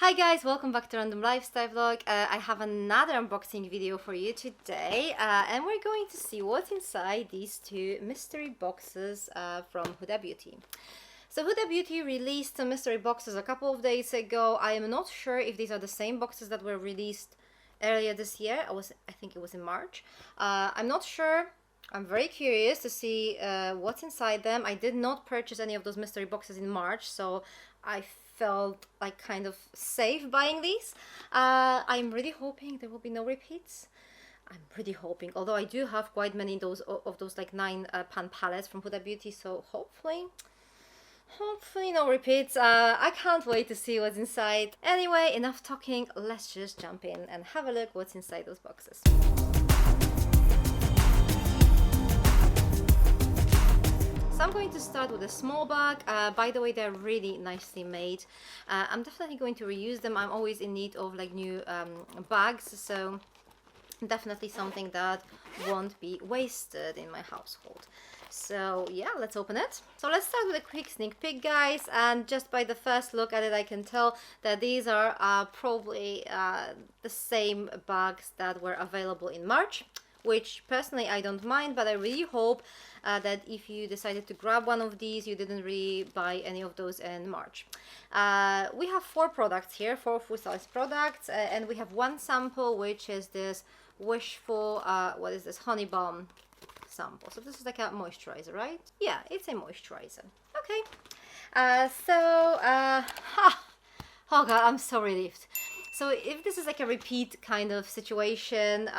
Hi guys, welcome back to Random Lifestyle Vlog. I have another unboxing video for you today, and we're going to see what's inside these two mystery boxes from Huda Beauty. So Huda Beauty released some mystery boxes a couple of days ago. I am not sure if these are the same boxes that were released earlier this year. I think it was in March. I'm not sure. I'm very curious to see what's inside them. I did not purchase any of those mystery boxes in March, so I felt like kind of safe buying these. I'm really hoping there will be no repeats. I'm really hoping, although I do have quite many of those like 9 pan palettes from Huda Beauty, so hopefully no repeats. I can't wait to see what's inside. Anyway, enough talking, let's just jump in and have a look what's inside those boxes. So I'm going to start with a small bag. By the way, they're really nicely made. I'm definitely going to reuse them. I'm always in need of like new bags, so definitely something that won't be wasted in my household. So yeah, let's open it. So let's start with a quick sneak peek, guys, and just by the first look at it I can tell that these are probably the same bags that were available in March, which personally I don't mind, but I really hope that if you decided to grab one of these, you didn't really buy any of those in March. We have 4 products here, 4 full-size products, and we have one sample, which is this Wishful, what is this, honey balm sample. So this is like a moisturizer, right? Yeah, it's a moisturizer. Okay. Oh god, I'm so relieved. So if this is like a repeat kind of situation,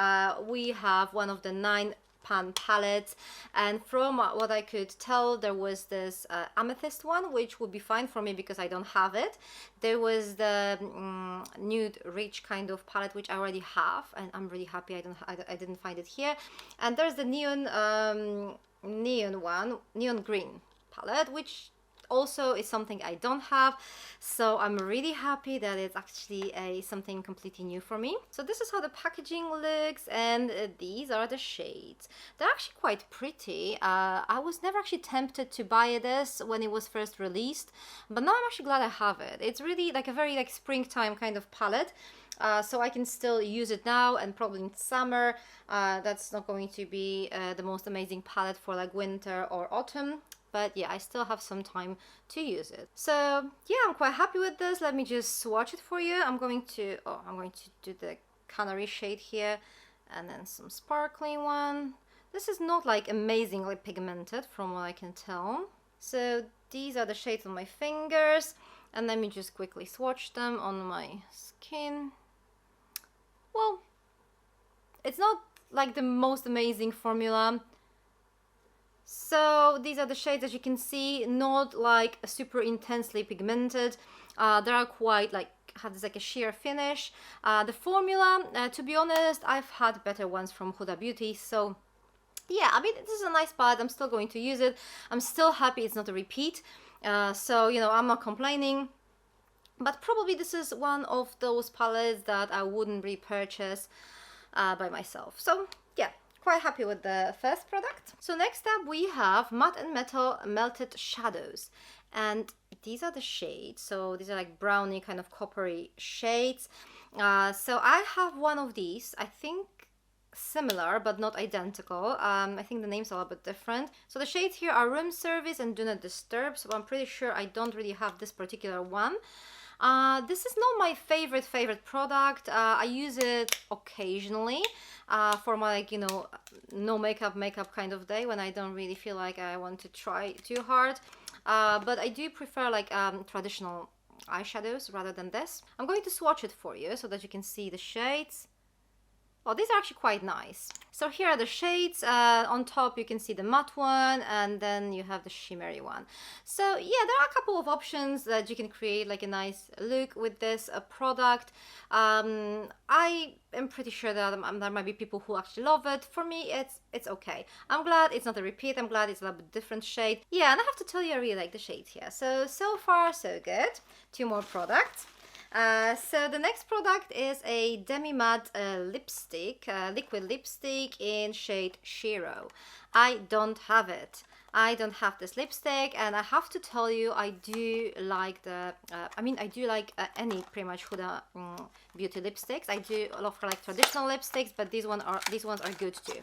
we have one of the 9 pan palettes, and from what I could tell, there was this amethyst one, which would be fine for me because I don't have it. There was the nude rich kind of palette, which I already have, and I'm really happy I didn't find it here. And there's the neon green palette, which also is something I don't have, so I'm really happy that it's actually something completely new for me. So this is how the packaging looks, and these are the shades. They're actually quite pretty. I was never actually tempted to buy this when it was first released, but now I'm actually glad I have it. It's really like a very like springtime kind of palette. So I can still use it now, and probably in summer. That's not going to be the most amazing palette for like winter or autumn. But yeah, I still have some time to use it. So yeah, I'm quite happy with this. Let me just swatch it for you. I'm going to do the canary shade here, and then some sparkling one. This is not like amazingly pigmented from what I can tell. So these are the shades on my fingers, and let me just quickly swatch them on my skin. Well, it's not like the most amazing formula. So these are the shades, as you can see, not like super intensely pigmented. They are quite like, have this like a sheer finish. The formula, to be honest, I've had better ones from Huda Beauty, so yeah, I mean, this is a nice palette. I'm still going to use it. I'm still happy it's not a repeat, so you know, I'm not complaining. But probably this is one of those palettes that I wouldn't repurchase by myself. So yeah, quite happy with the first product. So next up we have Matte and Metal Melted Shadows, and these are the shades. So these are like brownie kind of coppery shades. So I have one of these, I think similar but not identical. I think the names are a bit different. So the shades here are Room Service and Do Not Disturb, so I'm pretty sure I don't really have this particular one. This is not my favorite product. I use it occasionally for my, like, you know, no makeup kind of day when I don't really feel like I want to try too hard. But I do prefer like traditional eyeshadows rather than this. I'm going to swatch it for you so that you can see the shades. Oh, these are actually quite nice. So here are the shades. On top you can see the matte one, and then you have the shimmery one. So yeah, there are a couple of options that you can create like a nice look with this product. I am pretty sure that there might be people who actually love it. For me, it's okay. I'm glad it's not a repeat. I'm glad it's a little bit different shade. Yeah, and I have to tell you, I really like the shades here. So far so good. 2 more products. So the next product is a demi-matte lipstick, liquid lipstick in shade Shiro. I don't have it. I don't have this lipstick, and I have to tell you, I do like the, I do like any pretty much Huda Beauty lipsticks. I do love for like traditional lipsticks, but these ones are good too.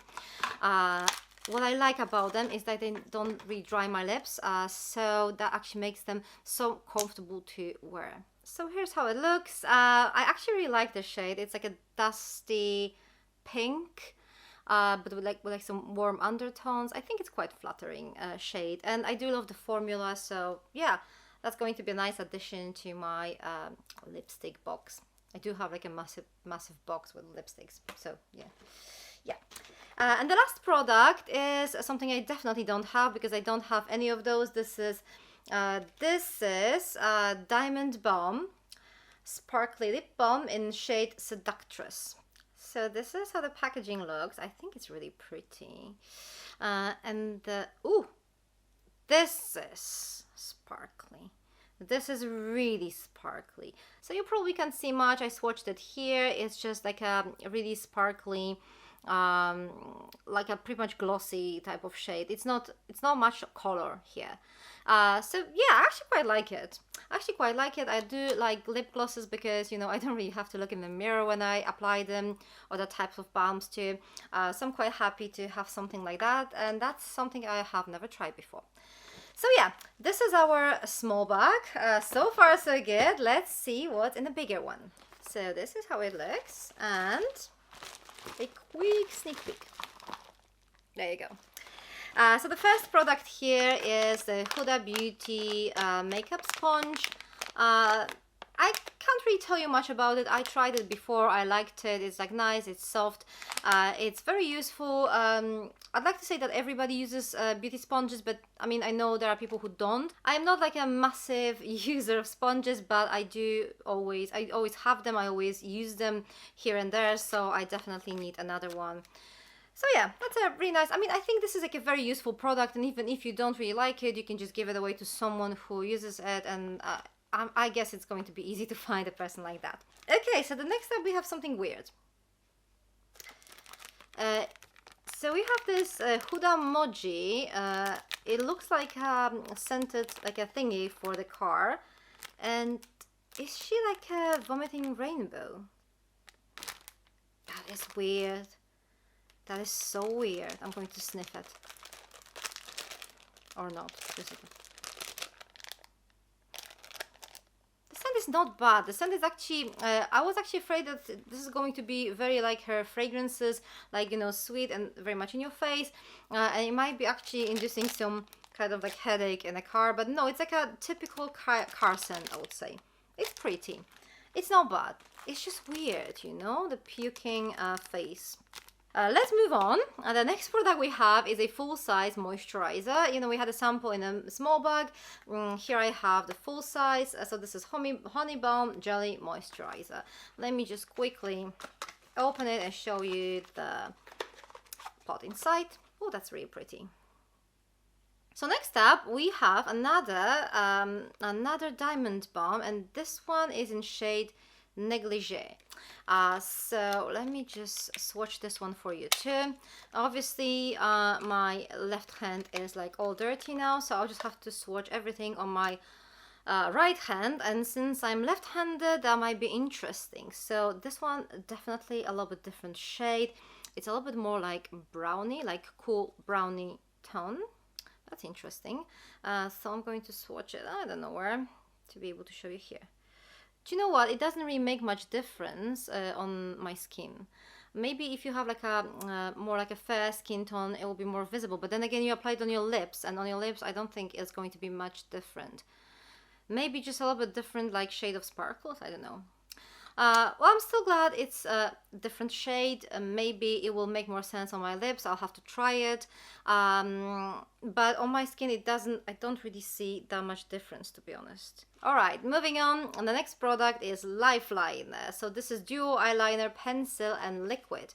What I like about them is that they don't really dry my lips, so that actually makes them so comfortable to wear. So here's how it looks. I actually really like the shade. It's like a dusty pink, but with like some warm undertones. I think it's quite flattering shade, and I do love the formula. So yeah, that's going to be a nice addition to my lipstick box. I do have like a massive box with lipsticks. So yeah. And the last product is something I definitely don't have because I don't have any of those. This is Diamond Balm Sparkly Lip Balm in shade Seductress. So this is how the packaging looks. I think it's really pretty. This is sparkly. This is really sparkly. So you probably can't see much. I swatched it here. It's just like a really sparkly, like a pretty much glossy type of shade. It's not much color here. So yeah, I actually quite like it. I do like lip glosses because, you know, I don't really have to look in the mirror when I apply them, or the types of balms too. So I'm quite happy to have something like that, and that's something I have never tried before. So yeah, this is our small bag. So far so good. Let's see what's in the bigger one. So this is how it looks, and a quick sneak peek. There you go. So the first product here is the Huda Beauty makeup sponge. I can't really tell you much about it. I tried it before. I liked it. It's like nice. It's soft. It's very useful. I'd like to say that everybody uses beauty sponges, but I mean, I know there are people who don't. I'm not like a massive user of sponges, but I always have them. I always use them here and there, so I definitely need another one. So yeah, that's a really nice, I mean, I think this is like a very useful product, and even if you don't really like it, you can just give it away to someone who uses it, and I guess it's going to be easy to find a person like that. Okay, so the next up we have something weird. So we have this Huda Moji. It looks like scented, like a thingy for the car. And is she like a vomiting rainbow? That is weird. That is so weird. I'm going to sniff it. Or not. Just a second. The scent is not bad. The scent is actually, I was actually afraid that this is going to be very like her fragrances, like, you know, sweet and very much in your face. And it might be actually inducing some kind of like headache in a car. But no, it's like a typical car scent, I would say. It's pretty. It's not bad. It's just weird, you know, the puking face. Let's move on. The next product we have is a full-size moisturizer. You know, we had a sample in a small bag. Here I have the full size. So this is Honey Balm Jelly Moisturizer. Let me just quickly open it and show you the pot inside. Oh, that's really pretty. So next up we have another diamond balm, and this one is in shade Negligee. So let me just swatch this one for you too. Obviously my left hand is like all dirty now, so I'll just have to swatch everything on my right hand, and since I'm left-handed, that might be interesting. So this one definitely a little bit different shade. It's a little bit more like brownie, like cool brownie tone. That's interesting. So I'm going to swatch it, I don't know where to be able to show you here. Do you know what? It doesn't really make much difference on my skin. Maybe if you have like a more like a fair skin tone, it will be more visible. But then again, you apply it on your lips, and on your lips, I don't think it's going to be much different. Maybe just a little bit different, like shade of sparkles. I don't know. Well, I'm still glad it's a different shade. Maybe it will make more sense on my lips. I'll have to try it. But on my skin, I don't really see that much difference, to be honest. All right, moving on. And the next product is Lifeline. So this is duo eyeliner, pencil, and liquid.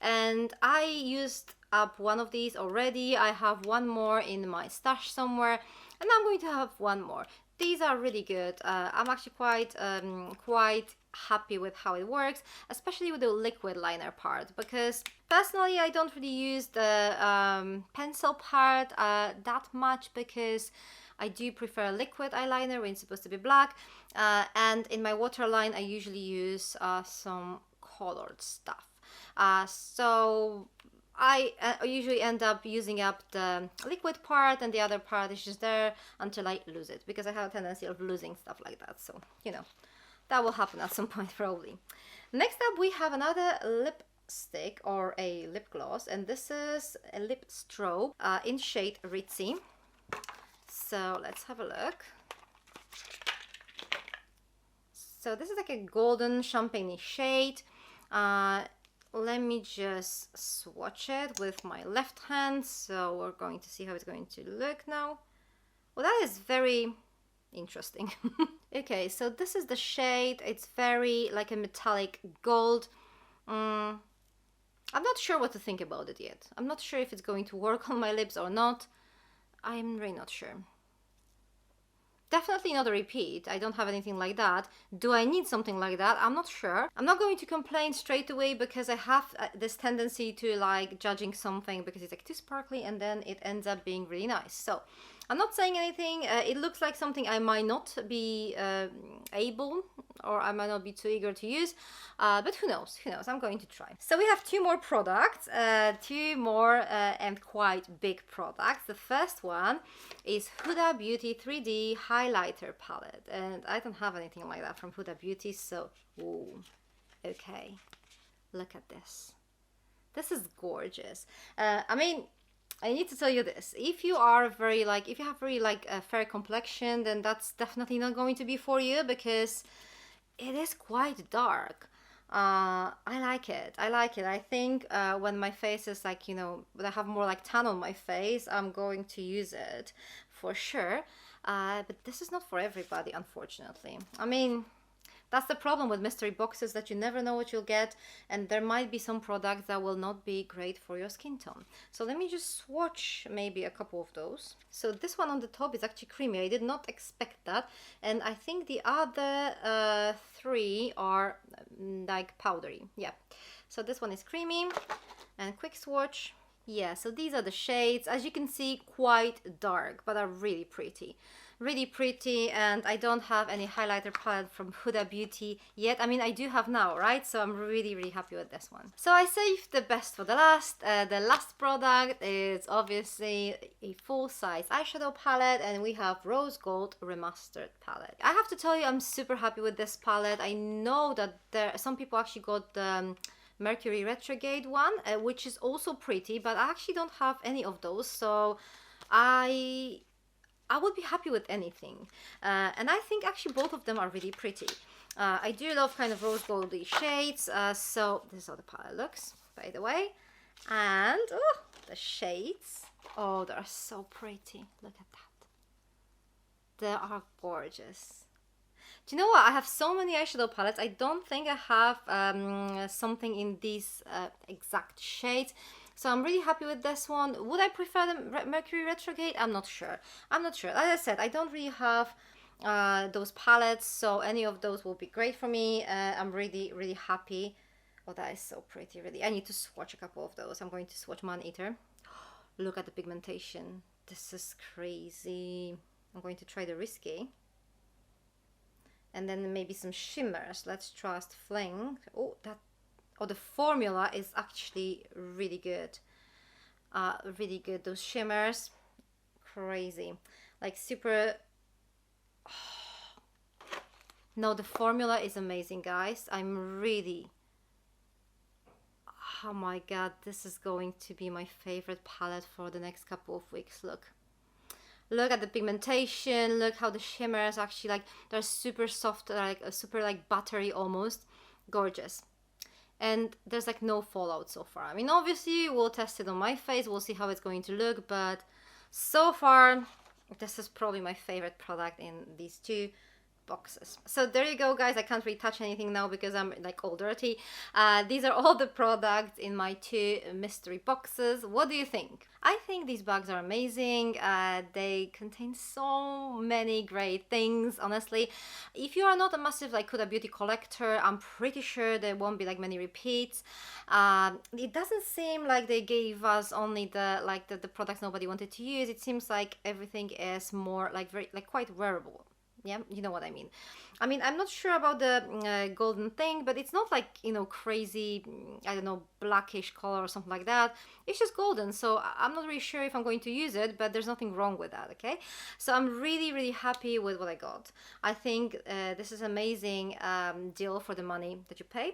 And I used up one of these already. I have one more in my stash somewhere, and I'm going to have one more. these are really good. I'm actually quite happy with how it works, especially with the liquid liner part, because personally I don't really use the pencil part that much, because I do prefer liquid eyeliner when it's supposed to be black, and in my waterline I usually use some colored stuff. So I usually end up using up the liquid part, and the other part is just there until I lose it, because I have a tendency of losing stuff like that. So, you know, that will happen at some point probably. Next up, we have another lipstick or a lip gloss, and this is a lip strobe in shade Ritzy. So let's have a look. So this is like a golden champagne shade. Let me just swatch it with my left hand. So we're going to see how it's going to look now. Well, that is very interesting. Okay, so this is the shade. It's very like a metallic gold. I'm not sure what to think about it yet. I'm not sure if it's going to work on my lips or not. I'm really not sure. Definitely not a repeat. I don't have anything like that. Do I need something like that? I'm not sure. I'm not going to complain straight away, because I have this tendency to like judging something because it's like too sparkly and then it ends up being really nice. So I'm not saying anything. It looks like something I might not be able, or I might not be too eager to use, but who knows, I'm going to try. So we have two more products, two more and quite big products. The first one is Huda Beauty 3D highlighter palette, and I don't have anything like that from Huda Beauty, so ooh, okay, look at this. This is gorgeous. I mean, I need to tell you this. If you are very like, if you have very like a fair complexion, then that's definitely not going to be for you, because it is quite dark. I like it. I think when my face is like, you know, when I have more like tan on my face, I'm going to use it for sure. But this is not for everybody, unfortunately. I mean, that's the problem with mystery boxes, that you never know what you'll get, and there might be some products that will not be great for your skin tone. So let me just swatch maybe a couple of those. So this one on the top is actually creamy. I did not expect that, and I think the other three are like powdery. Yeah, so this one is creamy, and quick swatch. Yeah, so these are the shades. As you can see, quite dark, but are really pretty. Really pretty, and I don't have any highlighter palette from Huda Beauty yet. I mean, I do have now, right? So I'm really happy with this one. So I saved the best for the last. The last product is obviously a full-size eyeshadow palette, and we have Rose Gold Remastered palette. I have to tell you, I'm super happy with this palette. I know that some people actually got the Mercury Retrograde one, which is also pretty, but I actually don't have any of those, so I would be happy with anything. And I think actually both of them are really pretty. I do love kind of rose goldy shades, so this is how the palette looks, by the way. And oh, the shades, oh, they're so pretty. Look at that. They are gorgeous. Do you know what? I have so many eyeshadow palettes. I don't think I have something in these exact shades. So I'm really happy with this one. Would I prefer the Mercury Retrograde? I'm not sure. I'm not sure. As I said, I don't really have those palettes, so any of those will be great for me. I'm really happy. Oh, that is so pretty, really. I need to swatch a couple of those. I'm going to swatch Man Eater. Look at the pigmentation. This is crazy. I'm going to try the Risky. And then maybe some shimmers. Let's trust Fling. Oh, the formula is actually really good. Really good. Those shimmers, crazy. Like super. No, the formula is amazing, guys. I'm really. Oh my god, this is going to be my favorite palette for the next couple of weeks. Look at the pigmentation. Look how the shimmers actually, like, they're super soft, like super like buttery almost. Gorgeous. And there's like no fallout so far. I mean, obviously we'll test it on my face, we'll see how it's going to look, but so far this is probably my favorite product in these two boxes. So there you go, guys. I can't really touch anything now because I'm like all dirty. These are all the products in my 2 mystery boxes. What do you think? I think these bags are amazing. They contain so many great things, honestly. If you are not a massive like Huda Beauty collector, I'm pretty sure there won't be like many repeats. It doesn't seem like they gave us only the products nobody wanted to use. It seems like everything is more like very like quite wearable. Yeah, you know what I mean. I'm not sure about the golden thing, but it's not like, you know, crazy, I don't know, blackish color or something like that. It's just golden, so I'm not really sure if I'm going to use it, but there's nothing wrong with that, okay? So I'm really, really happy with what I got. I think this is amazing deal for the money that you pay.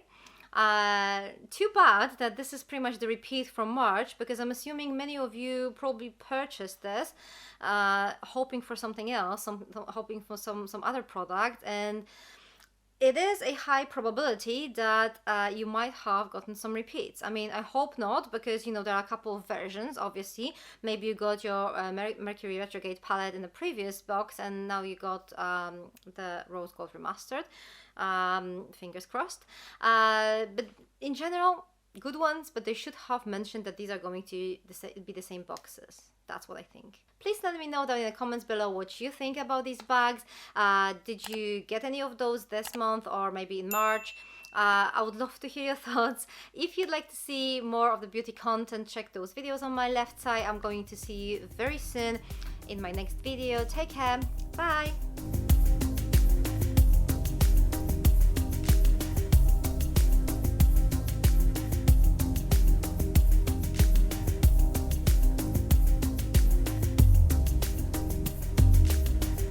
Too bad that this is pretty much the repeat from March, because I'm assuming many of you probably purchased this hoping for something else, hoping for some other product, and it is a high probability that you might have gotten some repeats. I hope not, because, you know, there are a couple of versions, obviously. Maybe you got your Mercury Retrograde palette in the previous box, and now you got the Rose Gold Remastered. Fingers crossed. But in general, good ones, but they should have mentioned that these are going to be the same boxes. That's what I think. Please let me know down in the comments below what you think about these bags. Did you get any of those this month or maybe in March? I would love to hear your thoughts. If you'd like to see more of the beauty content, check those videos on my left side. I'm going to see you very soon in my next video. Take care. Bye.